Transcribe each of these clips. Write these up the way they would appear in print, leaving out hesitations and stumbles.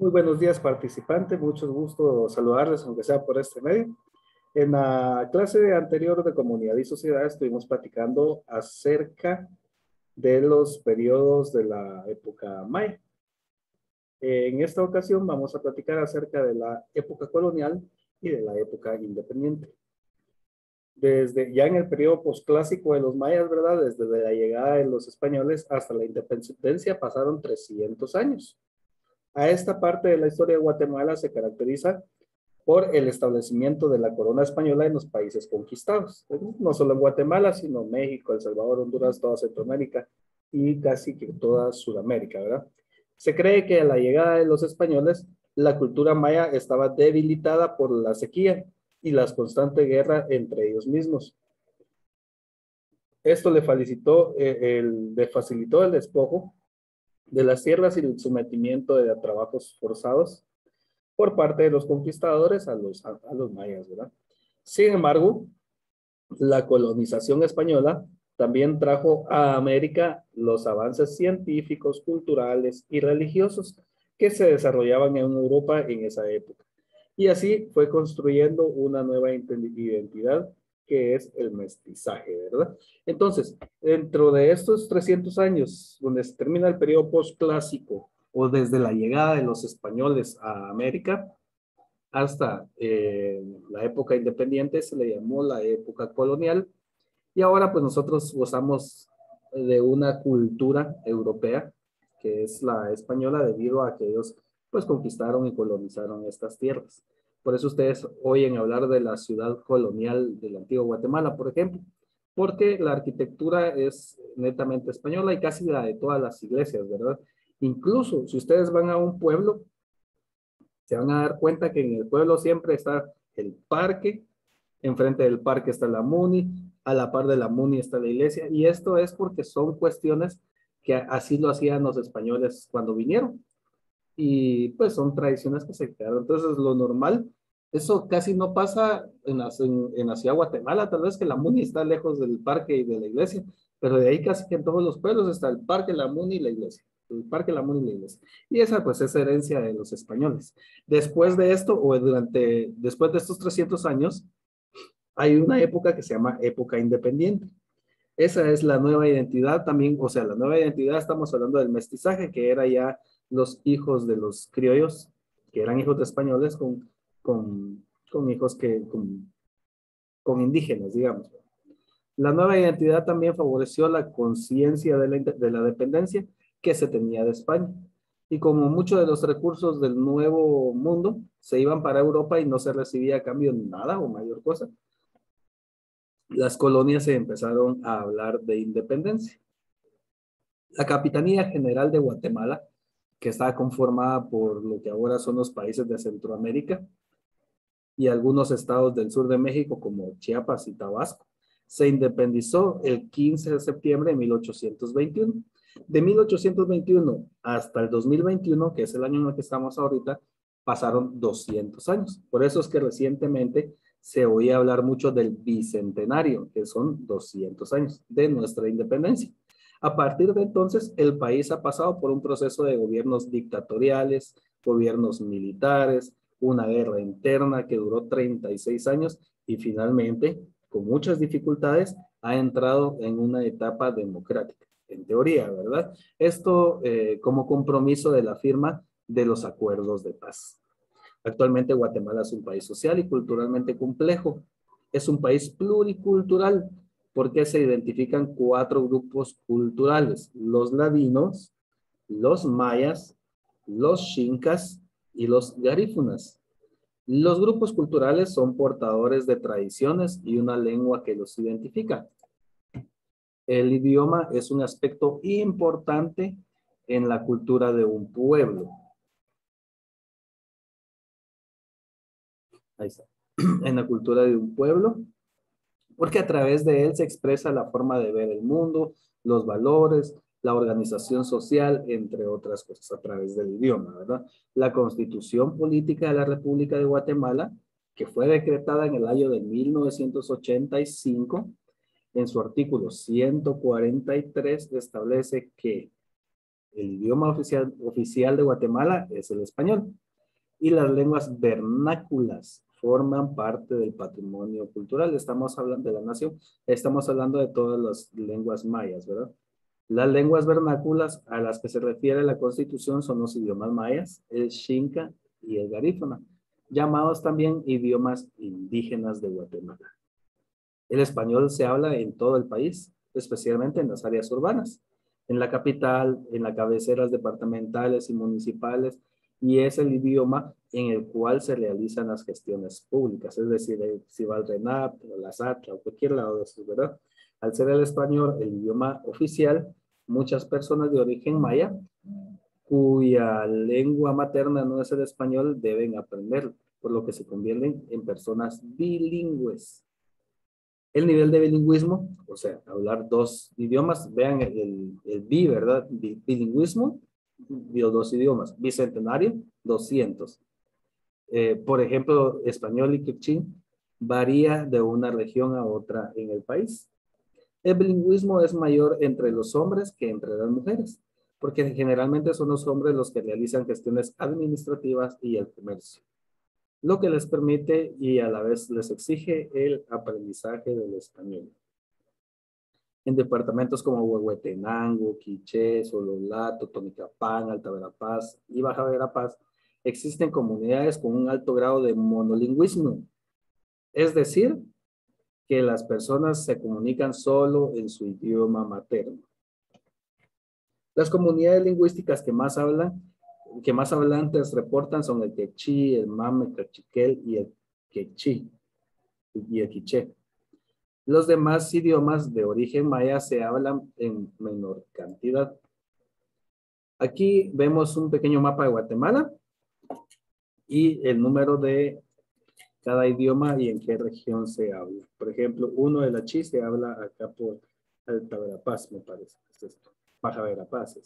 Muy buenos días, participantes. Mucho gusto saludarles, aunque sea por este medio. En la clase anterior de Comunidad y Sociedad estuvimos platicando acerca de los periodos de la época maya. En esta ocasión vamos a platicar acerca de la época colonial y de la época independiente. Desde ya en el periodo posclásico de los mayas, ¿verdad? Desde la llegada de los españoles hasta la independencia pasaron 300 años. A esta parte de la historia de Guatemala se caracteriza por el establecimiento de la corona española en los países conquistados, no solo en Guatemala, sino México, El Salvador, Honduras, toda Centroamérica y casi que toda Sudamérica, ¿verdad? Se cree que a la llegada de los españoles, la cultura maya estaba debilitada por la sequía y las constantes guerras entre ellos mismos. Esto le facilitó el despojo de las tierras y el sometimiento de trabajos forzados por parte de los conquistadores a los mayas, ¿verdad? Sin embargo, la colonización española también trajo a América los avances científicos, culturales y religiosos que se desarrollaban en Europa en esa época. Y así fue construyendo una nueva identidad que es el mestizaje, ¿verdad? Entonces, dentro de estos 300 años, donde se termina el periodo postclásico o desde la llegada de los españoles a América, hasta la época independiente se le llamó la época colonial y ahora pues nosotros gozamos de una cultura europea que es la española debido a que ellos pues conquistaron y colonizaron estas tierras. Por eso ustedes oyen hablar de la ciudad colonial del antiguo Guatemala, por ejemplo, porque la arquitectura es netamente española y casi la de todas las iglesias, ¿verdad? Incluso si ustedes van a un pueblo, se van a dar cuenta que en el pueblo siempre está el parque, enfrente del parque está la MUNI, a la par de la MUNI está la iglesia, y esto es porque son cuestiones que así lo hacían los españoles cuando vinieron, y pues son tradiciones que se quedaron. Entonces, lo normal, eso casi no pasa en la ciudad de Guatemala, tal vez que la MUNI está lejos del parque y de la iglesia, pero de ahí casi que en todos los pueblos está el parque, la MUNI y la iglesia. El parque, la MUNI y la iglesia. Y esa pues es herencia de los españoles. Después de esto, después de estos 300 años, hay una época que se llama época independiente. Esa es la nueva identidad también, o sea, la nueva identidad, estamos hablando del mestizaje, que era ya los hijos de los criollos, que eran hijos de españoles con hijos con indígenas, digamos. La nueva identidad también favoreció la conciencia de la dependencia que se tenía de España. Y como muchos de los recursos del nuevo mundo se iban para Europa y no se recibía a cambio nada o mayor cosa, las colonias se empezaron a hablar de independencia. La Capitanía General de Guatemala, que está conformada por lo que ahora son los países de Centroamérica y algunos estados del sur de México como Chiapas y Tabasco, se independizó el 15 de septiembre de 1821. De 1821 hasta el 2021, que es el año en el que estamos ahorita, pasaron 200 años. Por eso es que recientemente se oía hablar mucho del bicentenario, que son 200 años de nuestra independencia. A partir de entonces, el país ha pasado por un proceso de gobiernos dictatoriales, gobiernos militares, una guerra interna que duró 36 años y finalmente, con muchas dificultades, ha entrado en una etapa democrática, en teoría, ¿verdad? Esto como compromiso de la firma de los acuerdos de paz. Actualmente Guatemala es un país social y culturalmente complejo. Es un país pluricultural porque se identifican cuatro grupos culturales: los ladinos, los mayas, los xincas y los garífunas. Los grupos culturales son portadores de tradiciones y una lengua que los identifica. El idioma es un aspecto importante en la cultura de un pueblo. Ahí está. En la cultura de un pueblo, porque a través de él se expresa la forma de ver el mundo, los valores, la organización social, entre otras cosas, a través del idioma, ¿verdad? La Constitución Política de la República de Guatemala, que fue decretada en el año de 1985, en su artículo 143 establece que El idioma oficial de Guatemala es el español. Y las lenguas vernáculas forman parte del patrimonio cultural. Estamos hablando de la nación, estamos hablando de todas las lenguas mayas, ¿verdad? Las lenguas vernáculas a las que se refiere la Constitución son los idiomas mayas, el xinca y el garífuna, llamados también idiomas indígenas de Guatemala. El español se habla en todo el país, especialmente en las áreas urbanas, en la capital, en las cabeceras departamentales y municipales, y es el idioma en el cual se realizan las gestiones públicas, es decir, si va al RENAP, o la SATRA, o cualquier lado de eso, ¿verdad? Al ser el español el idioma oficial, muchas personas de origen maya, cuya lengua materna no es el español, deben aprender, por lo que se convierten en personas bilingües. El nivel de bilingüismo, o sea, hablar dos idiomas, vean el bi, ¿verdad? Bilingüismo, dos idiomas. Bicentenario, 200. Por ejemplo, español y quechín varía de una región a otra en el país. El bilingüismo es mayor entre los hombres que entre las mujeres, porque generalmente son los hombres los que realizan gestiones administrativas y el comercio, lo que les permite y a la vez les exige el aprendizaje del español. En departamentos como Huehuetenango, Quiché, Sololá, Totonicapán, Alta Verapaz y Baja Verapaz, existen comunidades con un alto grado de monolingüismo, es decir, que las personas se comunican solo en su idioma materno. Las comunidades lingüísticas que más hablantes reportan son el quechí, el mame, el cachiquel y el quechí y el quiché. Los demás idiomas de origen maya se hablan en menor cantidad. Aquí vemos un pequeño mapa de Guatemala y el número de cada idioma y en qué región se habla. Por ejemplo, uno de la chi se habla acá por Alta Verapaz, me parece. Es esto. Baja Verapaz.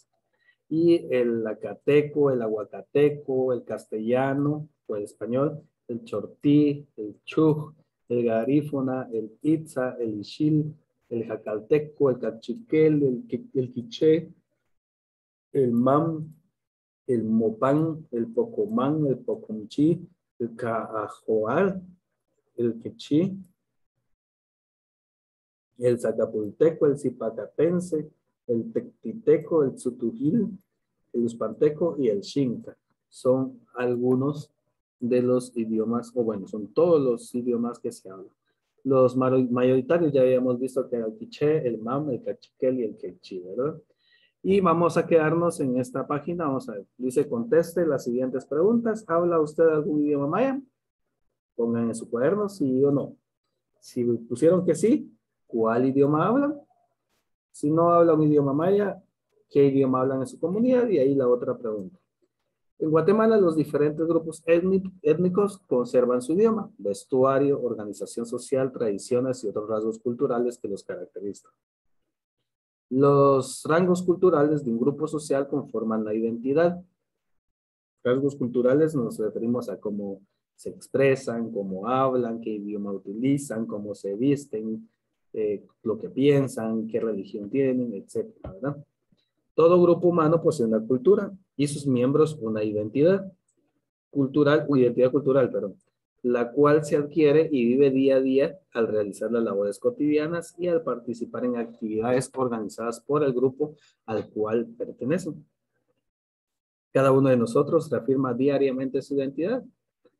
Y el acateco, el aguacateco, el castellano o el español, el chortí, el chuj, el garífuna, el itza, el ixil, el jacalteco, el cachiquel, el quiché, el mam, el mopán, el pocomán, el pocomchi, el caajoal, el quechí, el zacapulteco, el zipacatense, el tectiteco, el tzutujil, el uspanteco y el xinca. Son algunos de los idiomas, o bueno, son todos los idiomas que se hablan. Los mayoritarios ya habíamos visto que era el quiché, el mam, el cachiquel y el quechí, ¿verdad? Y vamos a quedarnos en esta página. Vamos a ver. Dice, conteste las siguientes preguntas. ¿Habla usted algún idioma maya? Pongan en su cuaderno sí o no. Si pusieron que sí, ¿cuál idioma hablan? Si no habla un idioma maya, ¿qué idioma hablan en su comunidad? Y ahí la otra pregunta. En Guatemala, los diferentes grupos étnicos conservan su idioma, vestuario, organización social, tradiciones y otros rasgos culturales que los caracterizan. Los rangos culturales de un grupo social conforman la identidad. Rasgos culturales nos referimos a cómo se expresan, cómo hablan, qué idioma utilizan, cómo se visten, lo que piensan, qué religión tienen, etcétera, ¿verdad? Todo grupo humano posee una cultura y sus miembros una identidad cultural, o identidad cultural, perdón, la cual se adquiere y vive día a día al realizar las labores cotidianas y al participar en actividades organizadas por el grupo al cual pertenecen. Cada uno de nosotros reafirma diariamente su identidad.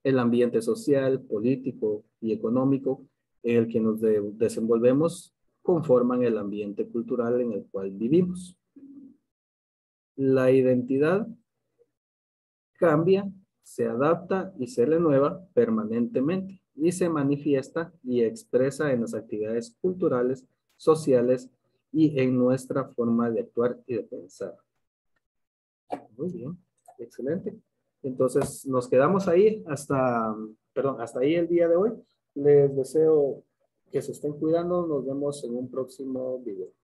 El ambiente social, político y económico en el que nos desenvolvemos conforman el ambiente cultural en el cual vivimos. La identidad cambia, se adapta y se renueva permanentemente y se manifiesta y expresa en las actividades culturales, sociales y en nuestra forma de actuar y de pensar. Muy bien, excelente. Entonces nos quedamos ahí hasta ahí el día de hoy. Les deseo que se estén cuidando. Nos vemos en un próximo video.